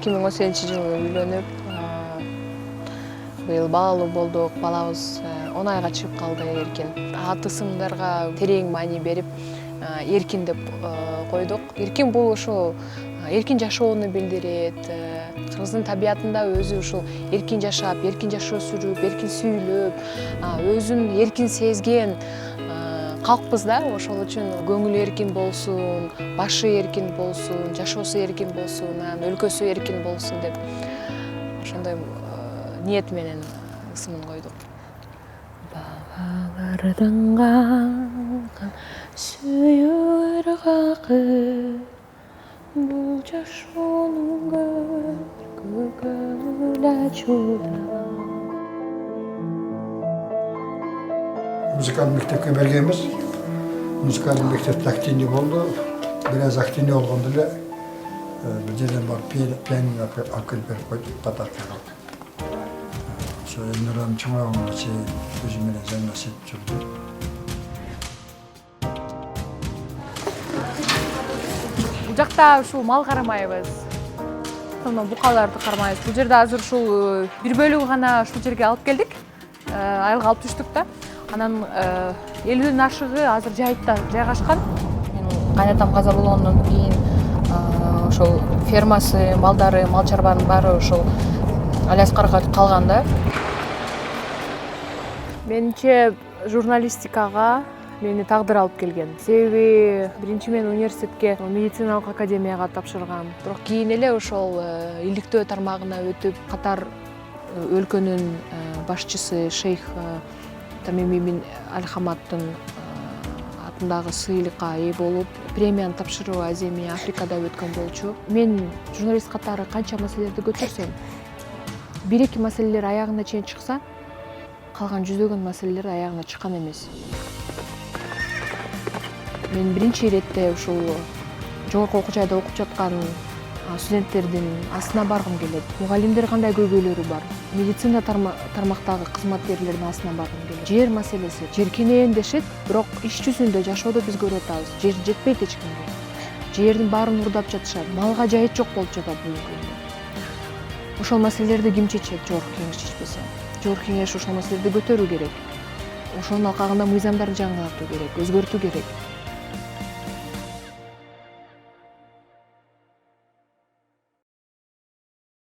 2018-жылы үйлөнүп, быйыл балалуу болдук. Балабыз 10 айга чыгып калды эркин. Ат ысымдарга терең маани берип, эркин деп койдук. Эркин бул ушул эркин жашоону билдирет. Кыргыздын табиятында өзү ушул эркин жашап, эркин жашоо сүрүп, эркин сүйлөп, өзүн эркин сезген калкпыз да. Ошол үчүн көңүлү эркин болсун, башы эркин болсун, жашоосу эркин болсун, өлкөсү эркин болсун деп ошондой ниет менен ысымын койдук. Бабалардан калган сүйүү ыргагы, бул жашоонун көркү көңүл ачууда. Музыкалдык мектепке бергенбиз. Музыкалдык мектепте активный болду. Бир аз активный болгондо эле бир жерден барып пианино алып келип берип койду, подарка кылып. Ошо Элнураны чоңойгонго чейин өзү менен жанына сетип жүрдү. Бул жакта ушул мал карамайбыз. Букаларды кармайбыз. Бул жерде азыр ушул бир бөлүгү гана ушул жерге алып келдик. Айылга алып түштүк да. Анан элүүнүн ашыгы азыр жайытта жайгашкан. Менин кайнатам каза болгондон кийин ошол фермасы, малдары, мал чарбанын баары ошол Аляскарга калган да. Менимче журналистикага мени тагдыр алып келген. Себеби биринчи мен университетке медициналык академияга тапшыргам. Бирок кийин эле ошол иликтөө тармагына өтүп, катар өлкөнүн башчысы шейх Тамими бин Аль-Хамадтын атындагы сыйлыкка ээ болуп, премияны тапшыруу Азия Африкада өткөн болчу. Мен журналист катары канча маселелерди көтөрсөм, бир-эки маселелер аягына чейин чыкса, калган жүздөгөн маселелер аягына чыккан эмес. Мен биринчи иретте ушул жогорку окуу жайда окуп жаткан студенттердин астына баргым келет. Мугалимдер кандай көйгөйлөрү бар? Медицина тармактагы кызматкерлердин астына баргым келет. Жер маселеси, жер кенен дешет, бирок иш жүзүндө жашоодо биз көрүп атабыз. Жер жетпейт эч кимге. Жердин баарын урдап жатышат. Малга жайыт жок болуп жатат бүгүнкү күндө. Ошол маселелерди ким чечет? Жогорку кеңеш чечпесе. Жогорку кеңеш ошол маселелерди көтөрүү керек. Ошонун алкагында мыйзамдарды жаңылатуу керек, өзгөртүү керек.